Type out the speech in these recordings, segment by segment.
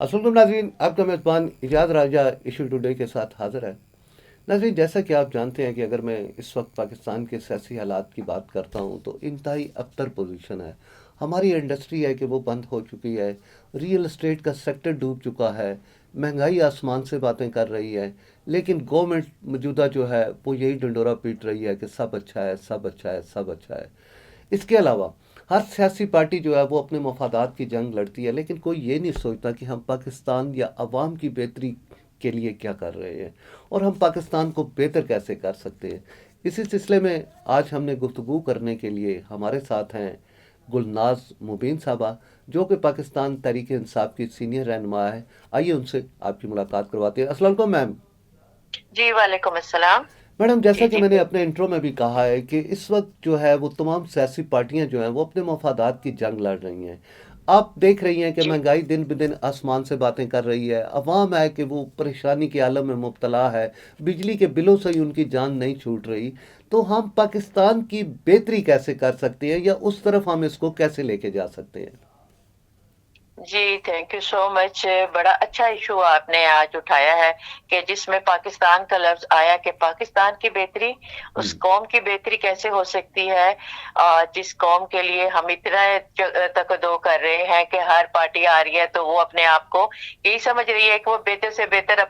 अस्सलाम वालेकुम नाज़रीन, आपका मेज़बान इजाज़ राजा इशू टुडे के साथ हाज़िर है। नाज़रीन, जैसा कि आप जानते हैं कि अगर मैं इस वक्त पाकिस्तान के सियासी हालात की बात करता हूँ तो इंतहाई अबतर पोजीशन है। हमारी इंडस्ट्री है कि वो बंद हो चुकी है, रियल एस्टेट का सेक्टर डूब चुका है, महंगाई आसमान से बातें कर रही है, लेकिन गवर्नमेंट मौजूदा जो है वो यही डंडोरा पीट रही है कि सब अच्छा है, सब अच्छा है, सब अच्छा है। इसके अलावा हर सियासी पार्टी जो है वो अपने मफादात की जंग लड़ती है, लेकिन कोई ये नहीं सोचता कि हम पाकिस्तान या अवाम की बेहतरी के लिए क्या कर रहे हैं और हम पाकिस्तान को बेहतर कैसे कर सकते हैं। इसी सिलसिले में आज हमने गुफ्तगू करने के लिए हमारे साथ हैं गुलनाज मुबीन साहबा, जो कि पाकिस्तान तहरीक इंसाफ की सीनियर रहनुमा है। आइए उनसे आपकी मुलाकात करवाते हैं। अस्सलाम वालेकुम मैम। जी, वालेकुम अस्सलाम। मैडम, जैसा जी, कि जी, मैंने अपने इंट्रो में भी कहा है कि इस वक्त जो है वो तमाम सियासी पार्टियां जो हैं वो अपने मफादात की जंग लड़ रही हैं। आप देख रही हैं कि जी। महंगाई दिन ब दिन आसमान से बातें कर रही है, अवाम है कि वो परेशानी के आलम में मुब्तला है, बिजली के बिलों से ही उनकी जान नहीं छूट रही। तो हम पाकिस्तान की बेहतरी कैसे कर सकते हैं या उस तरफ हम इसको कैसे लेके जा सकते हैं? जी, थैंक यू सो मच। बड़ा अच्छा इश्यू आपने आज उठाया है कि जिसमें पाकिस्तान का लफ्ज़ आया कि पाकिस्तान की बेहतरी, उस हम्म। कौम की बेहतरी कैसे हो सकती है, जिस कौम के लिए हम इतना तकद्दो कर रहे हैं कि हर पार्टी आ रही है तो वो अपने आप को यही समझ रही है कि वो बेहतर से बेहतर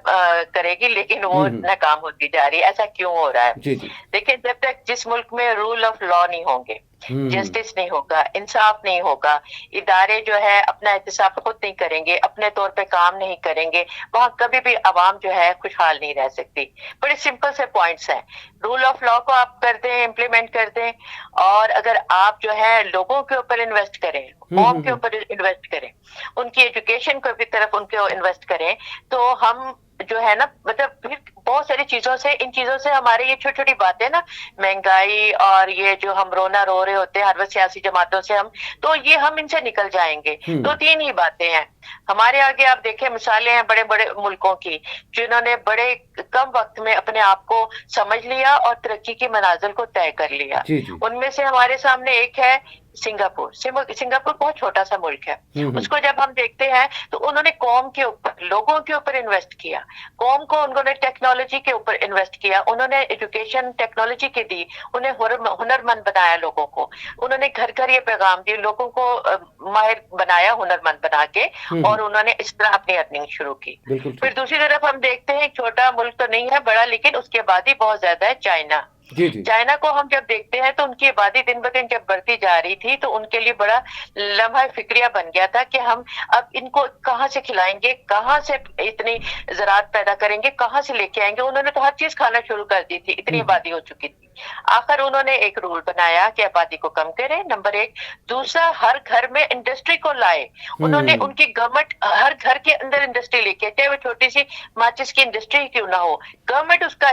करेगी, लेकिन वो हम्म। नाकाम होती जा रही है। ऐसा क्यों हो रहा है? जी जी। देखिए, जब तक जिस मुल्क में रूल ऑफ लॉ नहीं होंगे, हम्म। जस्टिस नहीं होगा, इंसाफ नहीं होगा, इदारे जो है अपना एहतसाब खुद नहीं करेंगे, अपने तौर पे काम नहीं करेंगे, वहाँ कभी भी आवाम जो है खुशहाल नहीं रह सकती। बड़े सिंपल से पॉइंट्स हैं। रूल ऑफ लॉ को आप कर दें, इम्प्लीमेंट कर दें, और अगर आप जो है लोगों के ऊपर इन्वेस्ट करें, कौम के हम्म। ऊपर इन्वेस्ट करें, उनकी एजुकेशन को भी तरफ उनको इन्वेस्ट करें, तो हम जो है ना, मतलब फिर बहुत सारी चीज़ों से, इन चीज़ों से हमारे ये छोटी-छोटी बातें ना, महँगाई और ये जो हम रोना रो रहे होते हैं हर वक़्त सियासी जमातों से हम, तो ये हम इनसे निकल जाएँगे। हम्म। 2-3 ही बातें हैं। हमारे आगे आप देखें मिसालें हैं बड़े-बड़े मुल्कों की, जिन्होंने बड़े कम वक़्त में अपने आप को समझ लिया और तरक्की की मनाज़िल को तय कर लिया। जी जी। उनमें से हमारे सामने एक है सिंगापुर। सिंगापुर बहुत छोटा-सा मुल्क है। हम्म। उसको जब हम देखते हैं तो उन्होंने कौम के ऊपर, लोगों के ऊपर इन्वेस्ट किया। कौम को उन्होंने टेक्नोलॉजी के ऊपर इन्वेस्ट किया, उन्होंने एजुकेशन टेक्नोलॉजी की दी, उन्हें हुनरमंद बनाया लोगों को। उन्होंने घर-घर ये पैगाम दिए, लोगों को माहिर बनाया हुनरमंद बना के, और हम्म। उन्होंने इस तरह अपनी अर्निंग शुरू की। बिल्कुल फिर ठीक। दूसरी तरफ हम देखते हैं एक छोटा मुल्क तो नहीं है, बड़ा, लेकिन उसकी आबादी बहुत ज़्यादा है, चाइना। जी जी। चाइना को हम जब देखते हैं तो उनकी आबादी दिन ब दिन जब बढ़ती जा रही थी, तो उनके लिए बड़ा लम्हा फिक्रिया बन गया था कि हम अब इनको कहाँ से खिलाएँगे, कहाँ से इतनी ज़राअत पैदा करेंगे, कहाँ से लेके आएँगे? उन्होंने तो हर चीज़ खाना शुरू कर दी थी, इतनी हम्म। आबादी हो चुकी थी। आखिर उन्होंने एक रूल बनाया कि आबादी को कम करें, नंबर 1। दूसरा, हर घर में इंडस्ट्री को लाए। उन्होंने, हम्म। उनकी गवर्नमेंट हर घर के अंदर इंडस्ट्री लेके आए, चाहे वो छोटी-सी माचिस की इंडस्ट्री क्यों ना हो। गवर्नमेंट उसका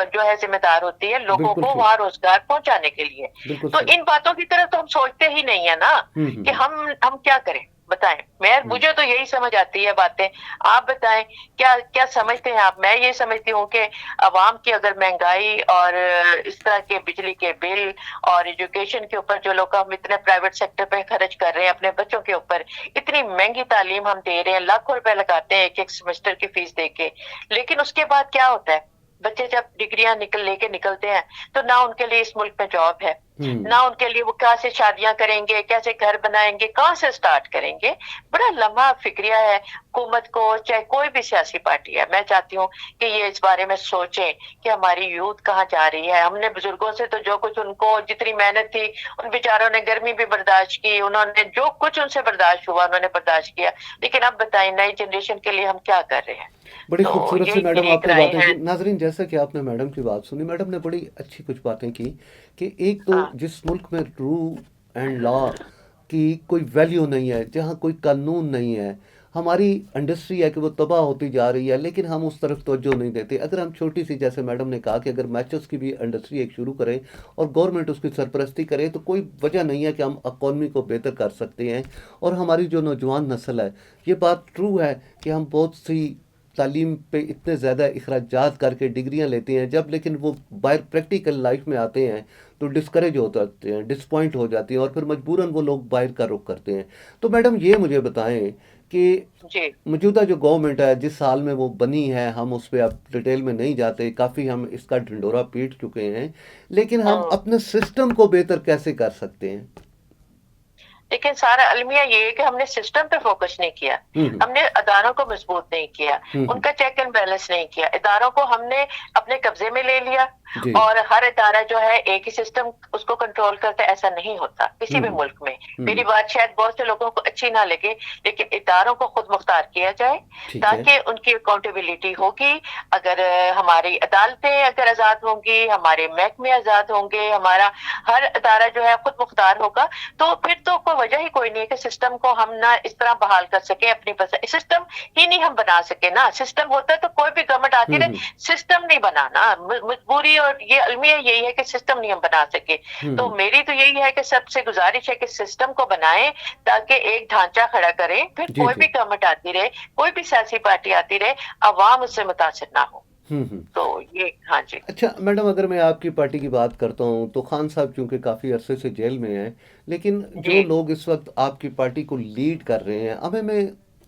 जो है ज़िम्मेदार होती है लोगों बिल्कुल को ठीक। वहाँ रोज़गार पहुँचाने के लिए। बिल्कुल तो सही। इन बातों की तरफ तो हम सोचते ही नहीं है ना, कि हम्म। हम क्या करें? बताएँ। हम्म। मुझे तो यही समझ आती है बातें। आप बताएँ, क्या क्या समझते हैं आप? मैं ये समझती हूँ कि अवाम की अगर महँगाई और इस तरह के बिजली के बिल और एजुकेशन के ऊपर जो लोग हम इतने प्राइवेट सेक्टर पे खर्च कर रहे हैं अपने बच्चों के ऊपर, इतनी महँगी तालीम हम दे रहे हैं, लाखों रुपए लगाते हैं एक-एक सेमेस्टर की फीस देके। लेकिन उसके बाद क्या होता है? बच्चे जब डिग्रियाँ लेके निकलते हैं, तो ना उनके लिए इस मुल्क में जॉब है, हम्म। ना उनके लिए वो कैसे शादियाँ करेंगे, कैसे घर बनाएँगे, कहाँ से स्टार्ट करेंगे? बड़ा लम्हा फ़िक्रिया है हुकूमत को, चाहे कोई भी सियासी पार्टी है। मैं चाहती हूँ कि ये इस बारे में सोचें कि हमारी यूथ कहाँ जा रही है। हमने बुजुर्गों से तो जो कुछ, उनको जितनी मेहनत थी, उन बेचारों ने गर्मी भी बर्दाश्त की, उन्होंने जो कुछ उनसे बर्दाश्त हुआ, उन्होंने बर्दाश्त किया। लेकिन अब बताएँ, नई जनरेशन के लिए हम क्या कर रहे हैं? बड़ी तो खूबसूरत सी यही मैडम मेरी एक आपने राय बातें है। की। नाजरीन, जैसा कि आपने मैडम की बात सुनी, मैडम ने बड़ी अच्छी कुछ बातें की कि एक तो हाँ। जिस मुल्क में रूल एंड लॉ की कोई वैल्यू नहीं है, जहाँ कोई कानून नहीं है, हमारी इंडस्ट्री है कि वो तबाह होती जा रही है, लेकिन हम उस तरफ तवज्जो नहीं देते। अगर हम छोटी सी, जैसे मैडम ने कहा कि अगर मैचेस की भी इंडस्ट्री एक शुरू करें और गवर्नमेंट उसकी सरपरस्ती करे तो कोई वजह नहीं है कि हम इकॉनमी को बेहतर कर सकते हैं। और हमारी जो नौजवान नस्ल है, ये बात ट्रू है कि हम बहुत सी तालीम पे इतने ज़्यादा अखराजात करके डिग्रियां लेते हैं, जब लेकिन वो बाहर प्रैक्टिकल लाइफ में आते हैं तो डिस्करेज हो जाते हैं, डिसपॉइंट हो जाती हैं और फिर मजबूरन वो लोग बाहर का रुख करते हैं। तो मैडम, ये मुझे बताएं کہ जी موجودہ جو گورنمنٹ ہے جس سال میں وہ بنی ہے، ہم اس پہ اب ڈیٹیل میں نہیں جاتے، کافی ہم اس کا ڈھنڈورا پیٹ چکے ہیں، لیکن ہم ہوں اپنے سسٹم کو بہتر کیسے کر سکتے ہیں؟ لیکن سارا المیہ یہ ہے کہ ہم نے سسٹم پہ فوکس نہیں کیا، ہوں ہم نے اداروں کو مضبوط نہیں کیا، ہوں ان کا چیک اینڈ بیلنس نہیں کیا، اداروں کو ہم نے اپنے قبضے میں لے لیا، جی اور ہر ادارہ جو ہے ایک ہی سسٹم اس کو کنٹرول کرتا ہے، ایسا نہیں ہوتا کسی بھی ہوں ملک میں۔ ہوں میری بات شاید بہت سے لوگوں کو اچھی نہ لگے، لیکن اداروں کو خود مختار کیا جائے ٹھیک ہے تاکہ ان کی اکاؤنٹیبلٹی ہوگی۔ اگر ہماری عدالتیں اگر آزاد ہوں گی، ہمارے محکمے آزاد ہوں گے، ہمارا ہر ادارہ جو ہے خود مختار ہوگا، تو پھر تو کوئی وجہ ہی کوئی نہیں ہے کہ سسٹم کو ہم نہ اس طرح بحال کر سکیں اپنی پسند، سسٹم ہی نہیں ہم بنا سکے نا۔ سسٹم ہوتا ہے تو کوئی بھی گورنمنٹ آتی ہوں رہے، سسٹم نہیں بنانا مجبوری، اور یہ المیہ یہی ہے کہ سسٹم نہیں ہم بنا سکے۔ تو ہوں میری تو یہی ہے کہ سب سے گزارش ہے کہ سسٹم کو بنائیں تاکہ ایک ڈھانچہ کھڑا کریں، پھر جی کوئی جی بھی گورنمنٹ آتی رہے، کوئی بھی سیاسی پارٹی آتی رہے، عوام اس سے متاثر نہ ہو۔ ہوں تو یہ ہاں جی اچھا میڈم، اگر میں آپ کی پارٹی کی بات کرتا ہوں تو خان صاحب چونکہ کافی عرصے سے جیل میں ہیں، لیکن جو جی لوگ اس وقت آپ کی پارٹی کو لیڈ کر رہے ہیں، ہمیں میں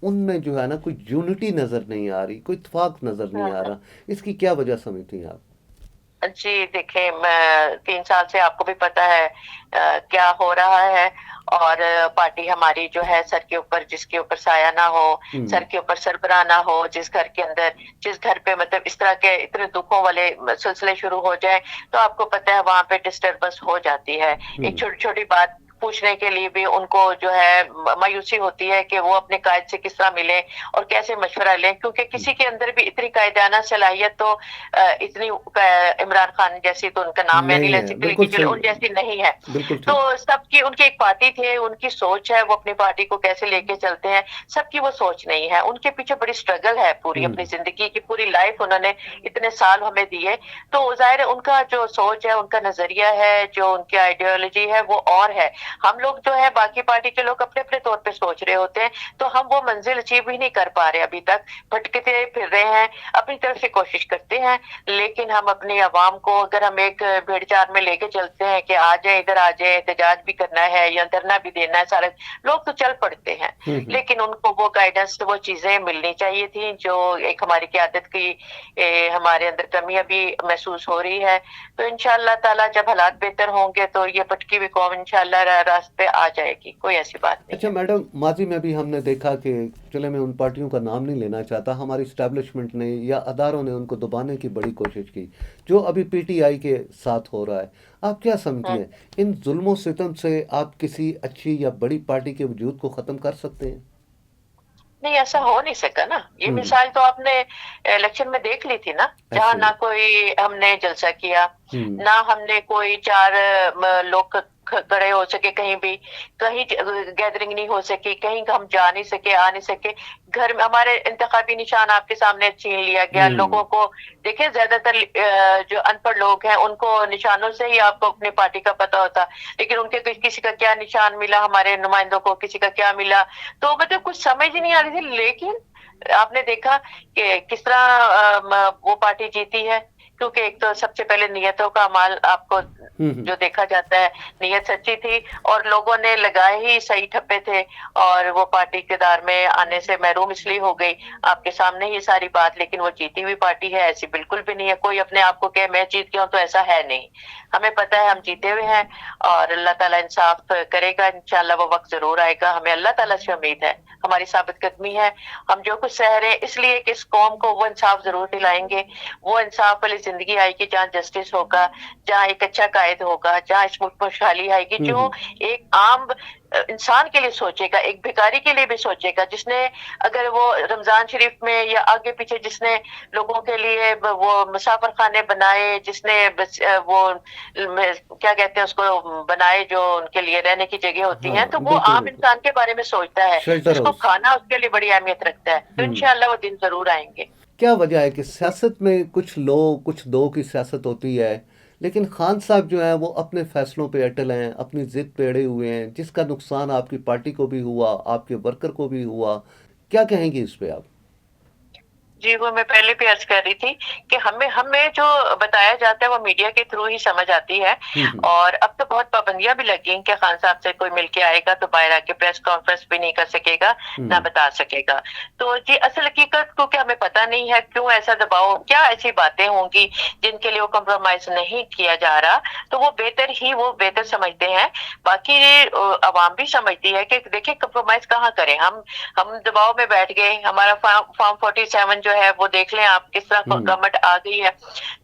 ان میں جو ہے نا کوئی یونٹی نظر نہیں آ رہی، کوئی اتفاق نظر نہیں آ ہاں رہا، اس کی کیا وجہ سمجھتی ہیں آپ؟ جی دیکھیں، میں 3 سال سے آپ کو بھی پتا ہے کیا ہو رہا ہے، اور پارٹی ہماری جو ہے سر کے اوپر، جس کے اوپر سایہ نہ ہو، ہوں سر کے اوپر سربراہ نہ ہو، جس گھر کے اندر، جس گھر پہ مطلب اس طرح کے اتنے دکھوں والے سلسلے شروع ہو جائیں، تو آپ کو پتا ہے وہاں پہ ڈسٹربنس ہو جاتی ہے۔ ایک ہوں چھوٹی چھوٹی بات پوچھنے کے لیے بھی ان کو جو ہے مایوسی ہوتی ہے کہ وہ اپنے قائد سے کس طرح ملیں اور کیسے مشورہ لیں، کیونکہ کسی کے اندر بھی اتنی قائدانہ صلاحیت تو اتنی عمران خان جیسی تو ان کا نام میں نہیں نہیں لے ہے، سکتی، بالکل لیکن چلو صحیح، ان جیسی نہیں ہے۔ بالکل تو ٹھیک۔ سب کی ان کی ایک پارٹی تھے، ان کی سوچ ہے، وہ اپنی پارٹی کو کیسے لے کے چلتے ہیں، سب کی وہ سوچ نہیں ہے، ان کے پیچھے بڑی سٹرگل ہے، پوری ہوں اپنی زندگی کی پوری لائف انہوں نے اتنے سال ہمیں دیے، تو ظاہر ہے ان کا جو سوچ ہے، ان کا نظریہ ہے، جو ان کی آئیڈیالوجی ہے وہ اور ہے۔ ہم لوگ جو ہے باقی پارٹی کے لوگ اپنے اپنے طور پہ سوچ رہے ہوتے ہیں، تو ہم وہ منزل اچیو ہی نہیں کر پا رہے ابھی تک، بھٹکتے پھر رہے ہیں، اپنی طرف سے کوشش کرتے ہیں، لیکن ہم اپنی عوام کو اگر ہم ایک بھیڑ چال میں لے کے چلتے ہیں کہ آ جائیں ادھر، آ جائیں، احتجاج بھی کرنا ہے یا دھرنا بھی دینا ہے، سارے لوگ تو چل پڑتے ہیں، ہوں ہوں لیکن ان کو وہ گائیڈنس، وہ چیزیں ملنی چاہیے تھیں جو ایک ہماری قیادت کی ہمارے اندر کمی ابھی محسوس ہو رہی ہے۔ تو انشاءاللہ تعالیٰ جب حالات بہتر ہوں گے تو یہ بھٹکی ہوئی قوم انشاءاللہ راستے آ جائے گی، کوئی ایسی بات نہیں اچھا ہے۔ میڈم، ماضی میں بھی ہم نے دیکھا کہ چلے میں ان پارٹیوں کا نام نہیں لینا چاہتا، ہماری اسٹیبلشمنٹ نے یا اداروں نے ان کو دبانے کی بڑی کوشش کی، جو ابھی پی ٹی آئی کے ساتھ ہو رہا ہے، آپ کیا سمجھتی ہوں ہیں ان ظلم و ستم سے آپ کسی اچھی یا بڑی پارٹی کے وجود کو ختم کر سکتے ہیں؟ نہیں، ایسا ہو نہیں سکا نا، یہ ہوں مثال تو آپ نے الیکشن میں دیکھ لی تھی نا، جہاں ایسے نہ کوئی ہم نے جلسہ کیا، ہوں نہ ہم نے کوئی 4 لوگ کھڑے ہو سکے کہیں بھی، کہیں گیدرنگ نہیں ہو سکی، کہیں ہم جا نہیں سکے، آ نہیں سکے، گھر میں ہمارے انتخابی نشان آپ کے سامنے چھین لیا گیا، ہوں لوگوں کو دیکھیں زیادہ تر جو ان پڑھ لوگ ہیں ان کو نشانوں سے ہی آپ کو اپنی پارٹی کا پتہ ہوتا، لیکن ان کے کسی کا کیا نشان ملا، ہمارے نمائندوں کو کسی کا کیا ملا، تو مطلب کچھ سمجھ ہی نہیں آ رہی تھی، لیکن آپ نے دیکھا کہ کس طرح وہ پارٹی جیتی ہے، کیونکہ ایک تو سب سے پہلے نیتوں کا مال آپ کو ہوں جو دیکھا جاتا ہے، نیت سچی تھی اور لوگوں نے لگائے ہی صحیح ٹھپے تھے، اور وہ پارٹی اقتدار میں آنے سے محروم اس لیے ہو گئی، آپ کے سامنے یہ ساری بات، لیکن وہ جیتی ہوئی پارٹی ہے، ایسی بالکل بھی نہیں ہے، کوئی اپنے آپ کو کہ میں جیت گیا ہوں، تو ایسا ہے نہیں، ہمیں پتہ ہے ہم جیتے ہوئے ہیں، اور اللہ تعالیٰ انصاف کرے گا، انشاءاللہ وہ وقت ضرور آئے گا، ہمیں اللہ تعالیٰ سے امید ہے، ہماری ثابت قدمی ہے، ہم جو کچھ سہ رہے ہیں اس لیے کہ اس قوم کو وہ انصاف ضرور دلائیں گے، وہ انصاف والی زندگی آئے گی جہاں جسٹس ہوگا، جہاں ایک اچھا قائد ہوگا، جہاں اس ملک میں خوشحالی آئے گی، جو ہوں ایک عام انسان کے لیے سوچے گا، ایک بھکاری کے لیے بھی سوچے گا، جس نے اگر وہ رمضان شریف میں یا آگے پیچھے جس نے لوگوں کے لیے وہ مسافر خانے بنائے، جس نے وہ کیا کہتے ہیں اس کو بنائے جو ان کے لیے رہنے کی جگہ ہوتی ہاں ہیں، تو وہ بالکل عام بالکل، انسان کے بارے میں سوچتا ہے، شیلٹر جس کو ہاؤس۔ کھانا اس کے لیے بڑی اہمیت رکھتا ہے، تو ہوں انشاءاللہ وہ دن ضرور آئیں گے۔ کیا وجہ ہے کہ سیاست میں کچھ لو کچھ دو کی سیاست ہوتی ہے، لیکن خان صاحب جو ہیں وہ اپنے فیصلوں پہ اٹل ہیں، اپنی ضد پہ اڑے ہوئے ہیں، جس کا نقصان آپ کی پارٹی کو بھی ہوا، آپ کے ورکر کو بھی ہوا، کیا کہیں گے اس پہ آپ؟ जी वो मैं पहले भी अर्ज कर रही थी कि हमें हमें जो बताया जाता है वो मीडिया के थ्रू ही समझ आती है। और अब तो बहुत पाबंदियां भी लगी हैं कि खान साहब से कोई मिलके आएगा तो बाहर आके प्रेस कॉन्फ्रेंस भी नहीं कर सकेगा, ना बता सकेगा। तो जी असल हकीकत को क्या हमें पता नहीं है क्यों ऐसा दबाव, क्या ऐसी बातें होंगी जिनके लिए वो कॉम्प्रोमाइज नहीं किया जा रहा, तो वो बेहतर समझते हैं। बाकी अवाम भी समझती है कि देखिए कॉम्प्रोमाइज कहाँ करें, हम दबाव में बैठ गए, हमारा फॉर्म 47 जो है वो देख लें आप किस तरह गवर्नमेंट आ गई है,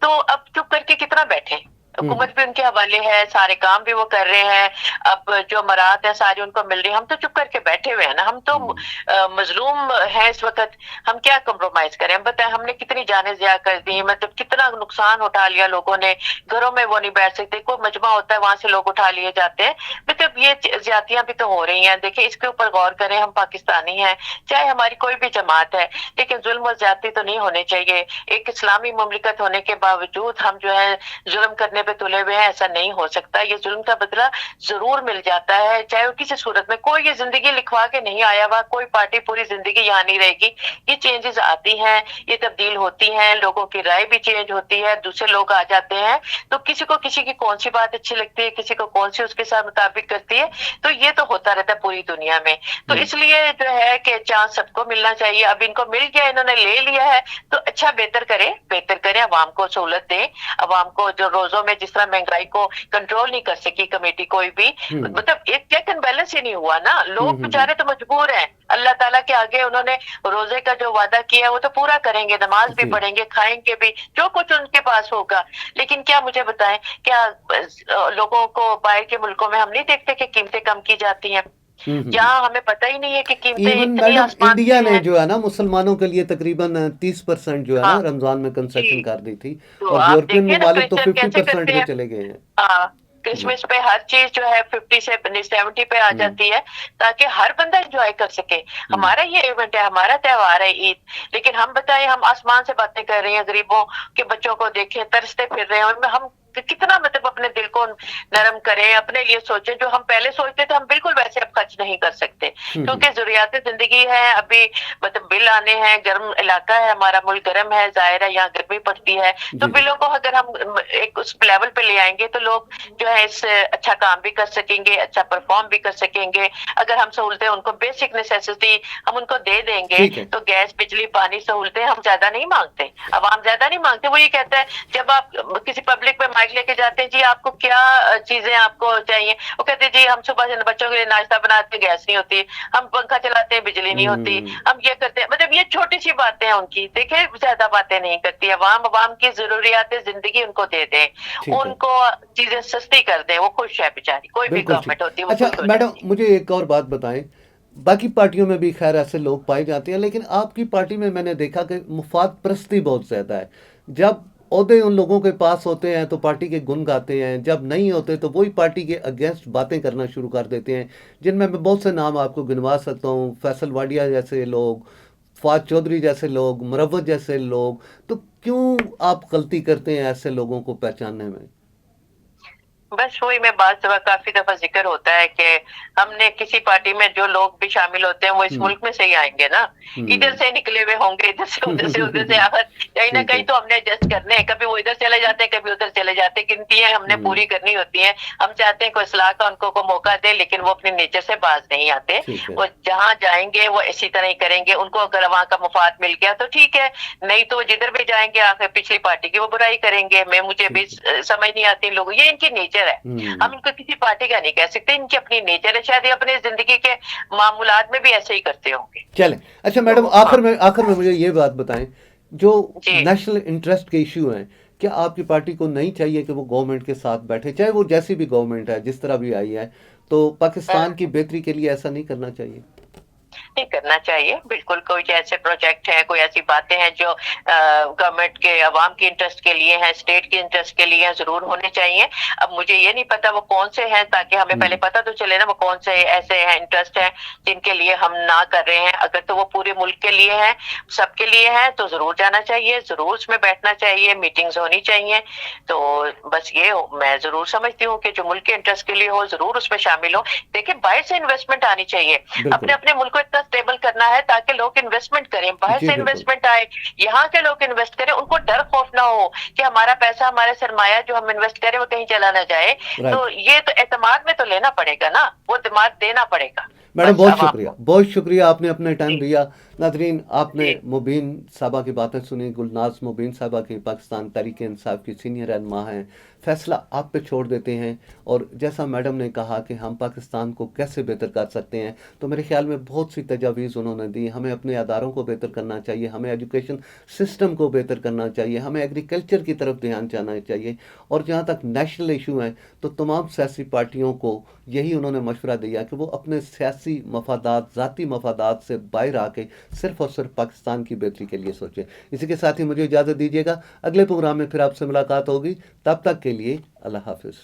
तो अब चुप करके कितना बैठे, हुकूमत भी उनके हवाले है, सारे काम भी वो कर रहे हैं, अब जो मराहत है सारी उनको मिल रही है, हम तो चुप करके बैठे हुए हैं ना, हम तो मजलूम है इस वक्त, हम क्या कम्प्रोमाइज करें, हम बताएं हमने कितनी जानें ज़िया कर दी, मतलब कितना नुकसान उठा लिया लोगों ने, घरों में वो नहीं बैठ सकते, कोई मजमा होता है वहां से लोग उठा लिए जाते हैं, मतलब ये ज्यादतियां भी तो हो रही हैं। देखिए इसके ऊपर गौर करें, हम पाकिस्तानी हैं, चाहे हमारी कोई भी जमात है, लेकिन जुल्म और ज्यादती तो नहीं होने चाहिए। एक इस्लामी मुमलिकत होने के बावजूद हम जो है जुल्म करने पे तुले हुए हैं, ऐसा नहीं हो सकता। ये जुल्म का बदला जरूर मिल जाता है, चाहे वो किसी सूरत में, कोई ये जिंदगी लिखवा के नहीं आया हुआ, कोई पार्टी पूरी जिंदगी यहाँ नहीं रहेगी, ये चेंजेस आती हैं, ये तब्दील होती हैं, लोगों की राय भी चेंज होती है, दूसरे लोग आ जाते हैं, तो किसी को किसी की कौन सी बात अच्छी लगती है, किसी को कौन सी उसके साथ मुताबिक करती है, तो ये तो होता रहता है पूरी दुनिया में। तो इसलिए जो है कि चांस सबको मिलना चाहिए। अब इनको मिल गया, इन्होंने ले लिया है, तो अच्छा बेहतर करें, अवाम को सहूलत दें, अवाम को जो रोजों में जिस तरह महंगाई को कंट्रोल नहीं कर सकी कमेटी कोई भी, मतलब एक चेक एंड बैलेंस ही नहीं हुआ ना, लोग बेचारे तो मजबूर हैं, अल्लाह ताला के आगे उन्होंने रोजे का जो वादा किया है वो तो पूरा करेंगे, नमाज भी पढ़ेंगे, खाएंगे भी, जो कुछ उनके पास होगा। लेकिन क्या मुझे बताएं, क्या लोगों को बाहर के मुल्कों में हम नहीं देखते कि कीमतें कम की जाती हैं, यहाँ हमें पता ही नहीं है कि कीमतें इवन इतनी मैडम आसमान इंडिया पे ने हैं। जो है ना मुसलमानों के लिए तकरीबन 30% जो है ना हाँ रमजान में कंसेशन जी, कर दी थी, तो और आप यूरोपियन देखिए ना ममालिक तो क्रिश्चियन कैसे 50% करते पे हैं। चले गए हैं। हाँ क्रिसमस पे हर चीज जो है 50 से 70 पे आ जाती है, ताकि हर बंदा एंजॉय कर सके। हमारा ये इवेंट है, हमारा त्योहार है ईद, लेकिन हम बताएं, हम आसमान से बातें कर रहे हैं, गरीबों के बच्चों को देखें तरसते फिर रहे हैं, उनमें हम कितना मतलब अपने दिल को नरम करें, अपने लिए सोचें, जो हम पहले सोचते थे हम बिल्कुल वैसे अब खर्च नहीं कर सकते, क्योंकि जरूरियात जिंदगी है, अभी मतलब बिल आने हैं, गर्म इलाका है, हमारा मुल्क गर्म है, जाहिर है यहाँ गर्मी पड़ती है, तो बिलों को अगर हम एक उस लेवल पे ले आएंगे तो लोग जो है इससे अच्छा काम भी कर सकेंगे, अच्छा परफॉर्म भी कर सकेंगे। अगर हम सहूलतें उनको बेसिक नेसेसिटी हम उनको दे देंगे, तो गैस बिजली पानी सहूलतें हम ज्यादा नहीं मांगते, अवाम ज्यादा नहीं मांगते। वो ये कहता है, जब आप किसी पब्लिक में माइक लेके जाते हैं, जी आपको क्या चीजें आपको चाहिए, वो कहते हैं जी हम सुबह से बच्चों के लिए नाश्ता बनाते हैं, गैस नहीं होती, हम पंखा चलाते हैं, बिजली नहीं होती, हम ये करते हैं, मतलब ये छोटी सी बातें हैं उनकी, देखिए ज्यादा बातें नहीं करती। अवाम की जरूरियात जिंदगी उनको दे दें, उनको चीजें सस्ती कर दें, वो खुश है बेचारी, कोई भी गवर्नमेंट होती है वो अच्छा खुश हो मैडम, जाती है। मुझे एक और बात बताएं, बाकी पार्टियों में भी खैर ऐसे लोग पाए जाते हैं, लेकिन आपकी पार्टी में मैंने देखा कि मुफाद परस्ती बहुत ज़्यादा है। जब ओहदे उन लोगों के पास होते हैं तो पार्टी के गुण गाते हैं, जब नहीं होते तो वही पार्टी के अगेंस्ट बातें करना शुरू कर देते हैं, जिनमें मैं बहुत से नाम आपको गिनवा सकता हूँ, फैसल वाडिया जैसे लोग, फवाद चौधरी जैसे लोग, मुरव्वत जैसे लोग। तो क्यों आप गलती करते हैं ऐसे लोगों को पहचानने में? बस वही मैं बात काफी दफा जिक्र होता है कि हमने किसी पार्टी में जो लोग भी शामिल होते हैं वो इस मुल्क में से ही आएंगे ना, इधर से निकले हुए होंगे, इधर से उधर से आकर कहीं ना कहीं तो हमने एडजस्ट करने हैं, कभी वो इधर चले जाते हैं, कभी उधर चले जाते हैं, गिनतियां हमने पूरी करनी होती हैं। हम चाहते हैं कोई सलाह का उनको को मौका दे, लेकिन वो अपने नेचर से बाज नहीं आते, वो जहाँ जाएंगे वो इसी तरह ही करेंगे। उनको अगर वहां का मुफाद मिल गया तो ठीक है, नहीं तो जिधर भी जाएंगे आखिर पिछली पार्टी की वो बुराई करेंगे। मैं मुझे भी समझ नहीं आती इन लोगों, ये इनकी नेचर है, हम इनको किसी पार्टी का नहीं कह सकते, इनकी अपनी नेचर है, शायद ये अपने जिंदगी के मामूलात में भी ऐसे ही करते होंगे। चलें, अच्छा मैडम, आखिर में मुझे ये बात बताएं, जो नेशनल इंटरेस्ट के इशू हैं, क्या आपकी पार्टी को नहीं चाहिए कि वो गवर्नमेंट के साथ बैठे, चाहे वो जैसी भी गवर्नमेंट है, जिस तरह भी आई है, तो पाकिस्तान की बेहतरी के लिए ऐसा नहीं करना चाहिए? नहीं करना चाहिए बिल्कुल। कोई ऐसे प्रोजेक्ट है, कोई ऐसी बातें हैं जो गवर्नमेंट के अवाम के इंटरेस्ट के लिए हैं, स्टेट के इंटरेस्ट के लिए हैं, जरूर होने चाहिए। अब मुझे ये नहीं पता वो कौन से हैं, ताकि हमें पहले पता तो चले ना वो कौन से ऐसे हैं इंटरेस्ट हैं जिनके लिए हम ना कर रहे हैं। अगर तो वो पूरे मुल्क के लिए है, सबके लिए है, तो जरूर जाना चाहिए, जरूर उसमें बैठना चाहिए, मीटिंग्स होनी चाहिए। तो बस ये मैं जरूर समझती हूँ कि जो मुल्क के इंटरेस्ट के लिए हो जरूर उसमें शामिल हो। देखिए बाहर से इन्वेस्टमेंट आनी चाहिए, अपने अपने मुल्क को इतना स्टेबल करना है ताकि लोग इन्वेस्टमेंट करें, बाहर जी से बिल्कुल। इन्वेस्टमेंट आए, यहाँ के लोग इन्वेस्ट करें, उनको डर खौफ ना हो कि हमारा पैसा, हमारा सरमाया जो हम इन्वेस्ट करें वो कहीं चला ना जाए। तो राइट। ये तो एतमाद में तो लेना पड़ेगा ना, वो दिमाग देना पड़ेगा मैडम बस आवाम को। बहुत शुक्रिया, आपने अपना टाइम जी दिया। नाजरीन, आपने जी मुबीन साहबा की बातें सुनी, गुलनाज मुबीन साहबा की, पाकिस्तान तहरीक इंसाफ की सीनियर रहनुमा हैं। फैसला आप पे छोड़ देते हैं, और जैसा मैडम ने कहा कि हम पाकिस्तान को कैसे बेहतर कर सकते हैं, तो मेरे ख्याल में बहुत सी तजावीज़ उन्होंने दी। हमें अपने अदारों को बेहतर करना चाहिए, हमें एजुकेशन सिस्टम को बेहतर करना चाहिए, हमें एग्रीकल्चर की तरफ ध्यान जाना चाहिए, और जहाँ तक नेशनल इशू हैं तो तमाम सियासी पार्टियों को यही उन्होंने मशवरा दिया कि वो अपने सियासी मफादात, ज़ाती मफादात से बाहर आके सिर्फ और सिर्फ पाकिस्तान की बेहतरी के लिए सोचें। इसी के साथ ही मुझे इजाज़त दीजिएगा, अगले प्रोग्राम में फिर आपसे मुलाकात होगी। तब तक के लिए अल्लाह हाफिज़।